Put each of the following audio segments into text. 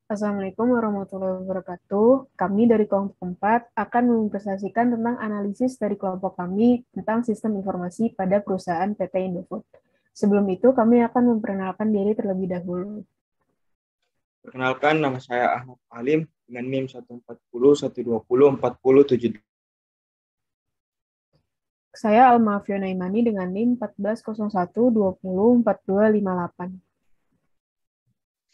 Assalamualaikum warahmatullahi wabarakatuh. Kami dari kelompok 4 akan mempresentasikan tentang analisis dari kelompok kami tentang sistem informasi pada perusahaan PT Indofood. Sebelum itu, kami akan memperkenalkan diri terlebih dahulu. Perkenalkan, nama saya Ahmad Alim dengan NIM 140 120 4070. Saya Alma Fiona Imani dengan NIM 1401 20 4258.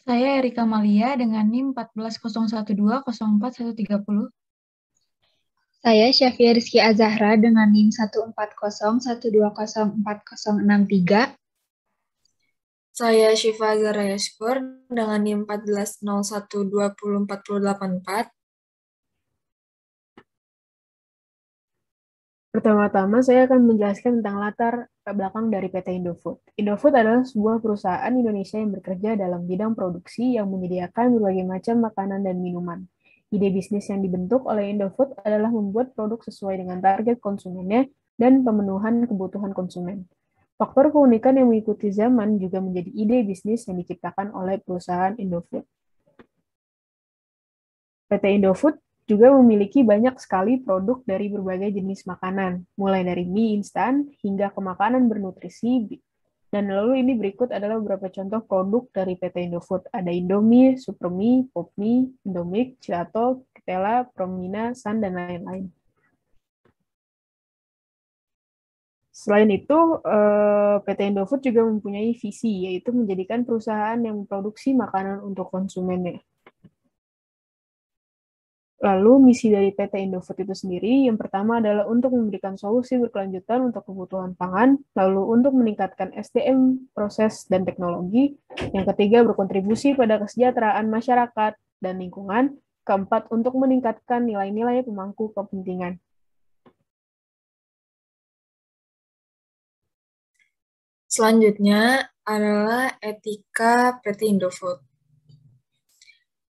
Saya Erika Malia dengan NIM 14012041130. Saya Syafia Rizky Azahra dengan NIM 14012040063. Saya Syifa Zaraya Syukur dengan NIM 1401204084. Pertama-tama, saya akan menjelaskan tentang latar belakang dari PT Indofood. Indofood adalah sebuah perusahaan Indonesia yang bekerja dalam bidang produksi yang menyediakan berbagai macam makanan dan minuman. Ide bisnis yang dibentuk oleh Indofood adalah membuat produk sesuai dengan target konsumennya dan pemenuhan kebutuhan konsumen. Faktor keunikan yang mengikuti zaman juga menjadi ide bisnis yang diciptakan oleh perusahaan Indofood. PT Indofood juga memiliki banyak sekali produk dari berbagai jenis makanan, mulai dari mie instan hingga ke makanan bernutrisi. Dan lalu ini berikut adalah beberapa contoh produk dari PT Indofood. Ada Indomie, Supermie, Popmie, Indomix, Cilato, Ketela, Promina, San, dan lain-lain. Selain itu, PT Indofood juga mempunyai visi, yaitu menjadikan perusahaan yang memproduksi makanan untuk konsumennya. Lalu, misi dari PT Indofood itu sendiri, yang pertama adalah untuk memberikan solusi berkelanjutan untuk kebutuhan pangan, lalu untuk meningkatkan SDM, proses, dan teknologi, yang ketiga berkontribusi pada kesejahteraan masyarakat dan lingkungan, keempat untuk meningkatkan nilai-nilai pemangku kepentingan. Selanjutnya adalah etika PT Indofood.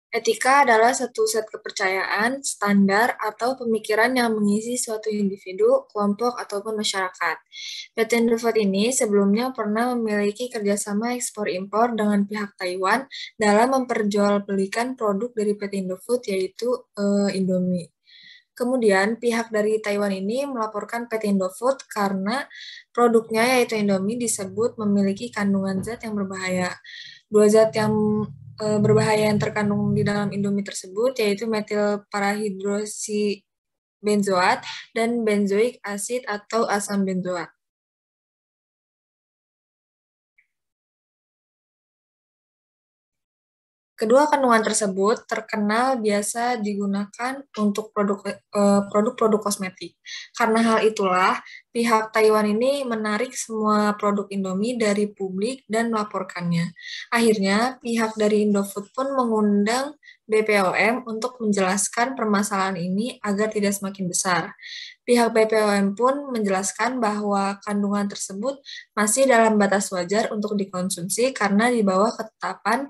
Etika adalah satu set kepercayaan, standar, atau pemikiran yang mengisi suatu individu, kelompok, ataupun masyarakat. PT Indofood ini sebelumnya pernah memiliki kerjasama ekspor-impor dengan pihak Taiwan dalam memperjualbelikan produk dari PT Indofood, yaitu Indomie. Kemudian pihak dari Taiwan ini melaporkan PT Indofood karena produknya yaitu Indomie disebut memiliki kandungan zat yang berbahaya. Dua zat yang berbahaya yang terkandung di dalam Indomie tersebut yaitu metil parahidroksibenzoat dan benzoik asid atau asam benzoat. Kedua kandungan tersebut terkenal biasa digunakan untuk produk-produk kosmetik. Karena hal itulah, pihak Taiwan ini menarik semua produk Indomie dari publik dan melaporkannya. Akhirnya, pihak dari Indofood pun mengundang BPOM untuk menjelaskan permasalahan ini agar tidak semakin besar. Pihak BPOM pun menjelaskan bahwa kandungan tersebut masih dalam batas wajar untuk dikonsumsi karena di bawah ketetapan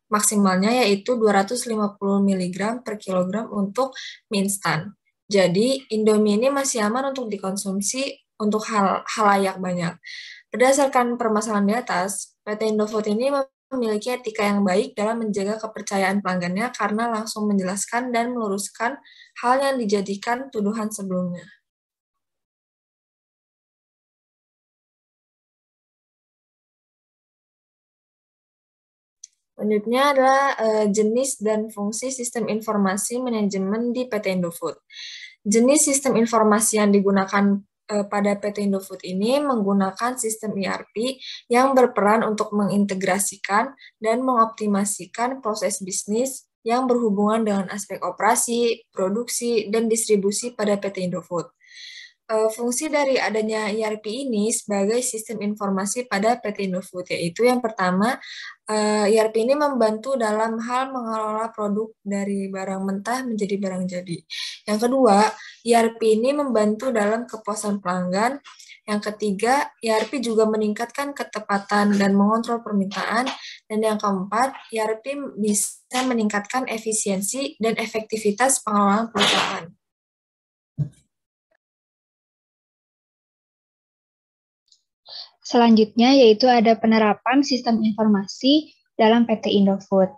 maksimalnya yaitu 250 mg per kilogram untuk mie instan. Jadi, Indomie ini masih aman untuk dikonsumsi untuk halayak banyak. Berdasarkan permasalahan di atas, PT Indofood ini memiliki etika yang baik dalam menjaga kepercayaan pelanggannya karena langsung menjelaskan dan meluruskan hal yang dijadikan tuduhan sebelumnya. Selanjutnya adalah jenis dan fungsi sistem informasi manajemen di PT Indofood. Jenis sistem informasi yang digunakan pada PT Indofood ini menggunakan sistem ERP yang berperan untuk mengintegrasikan dan mengoptimasikan proses bisnis yang berhubungan dengan aspek operasi, produksi, dan distribusi pada PT Indofood. Fungsi dari adanya ERP ini sebagai sistem informasi pada PT Indofood, yaitu yang pertama, ERP ini membantu dalam hal mengelola produk dari barang mentah menjadi barang jadi. Yang kedua, ERP ini membantu dalam kepuasan pelanggan. Yang ketiga, ERP juga meningkatkan ketepatan dan mengontrol permintaan. Dan yang keempat, ERP bisa meningkatkan efisiensi dan efektivitas pengelolaan perusahaan. Selanjutnya yaitu ada penerapan sistem informasi dalam PT Indofood.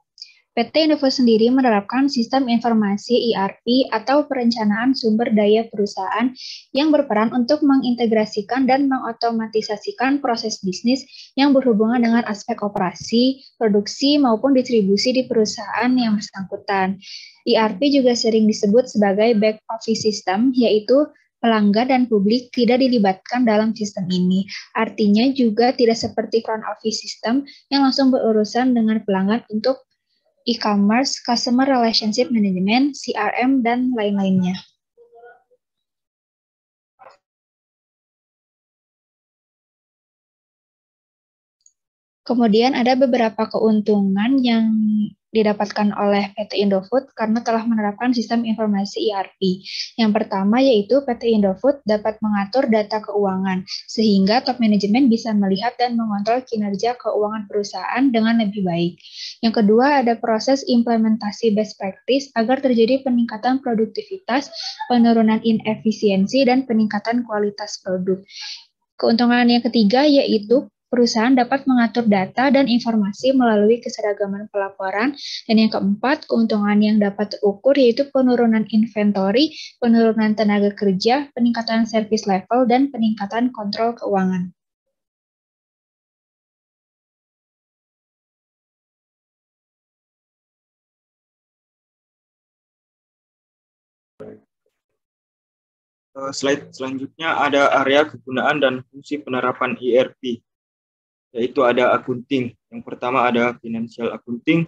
PT Indofood sendiri menerapkan sistem informasi ERP atau perencanaan sumber daya perusahaan yang berperan untuk mengintegrasikan dan mengotomatisasikan proses bisnis yang berhubungan dengan aspek operasi, produksi, maupun distribusi di perusahaan yang bersangkutan. ERP juga sering disebut sebagai back office system, yaitu pelanggan dan publik tidak dilibatkan dalam sistem ini. Artinya juga tidak seperti front office system yang langsung berurusan dengan pelanggan untuk e-commerce, customer relationship management, CRM, dan lain-lainnya. Kemudian ada beberapa keuntungan yang didapatkan oleh PT Indofood karena telah menerapkan sistem informasi ERP. Yang pertama yaitu PT Indofood dapat mengatur data keuangan, sehingga top manajemen bisa melihat dan mengontrol kinerja keuangan perusahaan dengan lebih baik. Yang kedua ada proses implementasi best practice agar terjadi peningkatan produktivitas, penurunan inefisiensi, dan peningkatan kualitas produk. Keuntungan yang ketiga yaitu perusahaan dapat mengatur data dan informasi melalui keseragaman pelaporan. Dan yang keempat, keuntungan yang dapat terukur yaitu penurunan inventory, penurunan tenaga kerja, peningkatan service level, dan peningkatan kontrol keuangan. Slide selanjutnya ada area kegunaan dan fungsi penerapan ERP, yaitu ada accounting. Yang pertama ada financial accounting,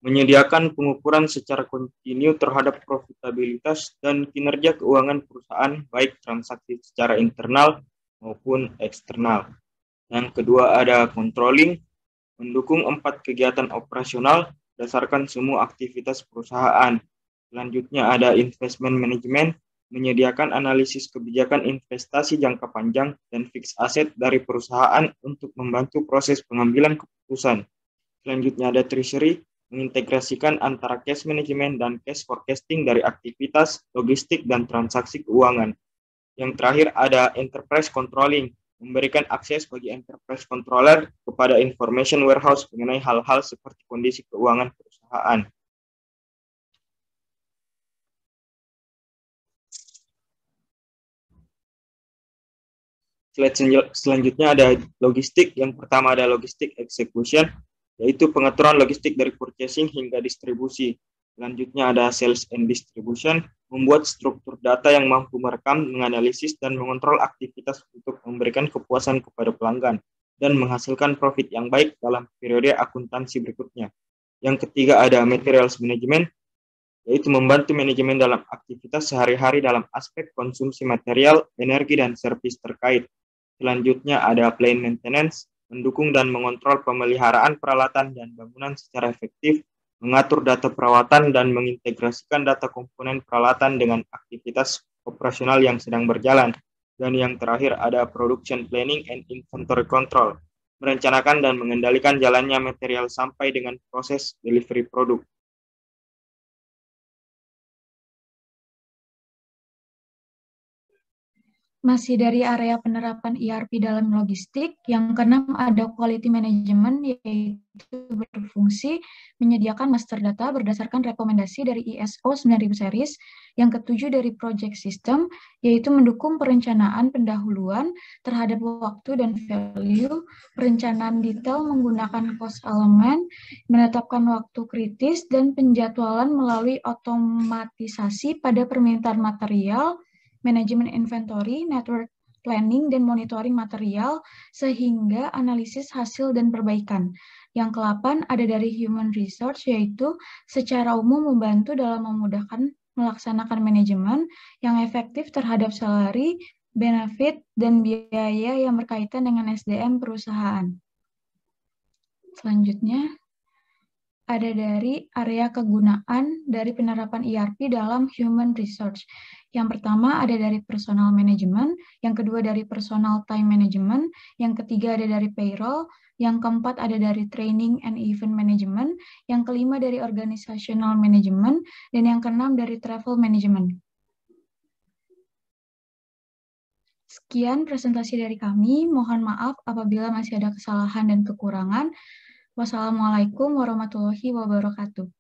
menyediakan pengukuran secara kontinu terhadap profitabilitas dan kinerja keuangan perusahaan, baik transaksi secara internal maupun eksternal. Yang kedua ada controlling, mendukung 4 kegiatan operasional berdasarkan semua aktivitas perusahaan. Selanjutnya ada investment management, menyediakan analisis kebijakan investasi jangka panjang dan fixed asset dari perusahaan untuk membantu proses pengambilan keputusan. Selanjutnya ada treasury, mengintegrasikan antara cash management dan cash forecasting dari aktivitas, logistik, dan transaksi keuangan. Yang terakhir ada enterprise controlling, memberikan akses bagi enterprise controller kepada information warehouse mengenai hal-hal seperti kondisi keuangan perusahaan. Slide selanjutnya ada logistik. Yang pertama ada logistik execution, yaitu pengaturan logistik dari purchasing hingga distribusi. Selanjutnya ada sales and distribution, membuat struktur data yang mampu merekam, menganalisis, dan mengontrol aktivitas untuk memberikan kepuasan kepada pelanggan dan menghasilkan profit yang baik dalam periode akuntansi berikutnya. Yang ketiga ada materials management, yaitu membantu manajemen dalam aktivitas sehari-hari dalam aspek konsumsi material, energi, dan servis terkait. Selanjutnya ada plant maintenance, mendukung dan mengontrol pemeliharaan peralatan dan bangunan secara efektif, mengatur data perawatan, dan mengintegrasikan data komponen peralatan dengan aktivitas operasional yang sedang berjalan. Dan yang terakhir ada production planning and inventory control, merencanakan dan mengendalikan jalannya material sampai dengan proses delivery produk. Masih dari area penerapan ERP dalam logistik, yang keenam ada quality management, yaitu berfungsi menyediakan master data berdasarkan rekomendasi dari ISO 9000 series. Yang ketujuh dari project system, yaitu mendukung perencanaan pendahuluan terhadap waktu dan value, perencanaan detail menggunakan cost element, menetapkan waktu kritis, dan penjadwalan melalui otomatisasi pada permintaan material, manajemen inventory, network planning, dan monitoring material, sehingga analisis hasil dan perbaikan. Yang ke-8 ada dari human resource, yaitu secara umum membantu dalam memudahkan melaksanakan manajemen yang efektif terhadap salary, benefit, dan biaya yang berkaitan dengan SDM perusahaan. Selanjutnya, ada dari area kegunaan dari penerapan ERP dalam human resource. Yang pertama ada dari personal management, yang kedua dari personal time management, yang ketiga ada dari payroll, yang keempat ada dari training and event management, yang kelima dari organizational management, dan yang keenam dari travel management. Sekian presentasi dari kami, mohon maaf apabila masih ada kesalahan dan kekurangan. Wassalamualaikum warahmatullahi wabarakatuh.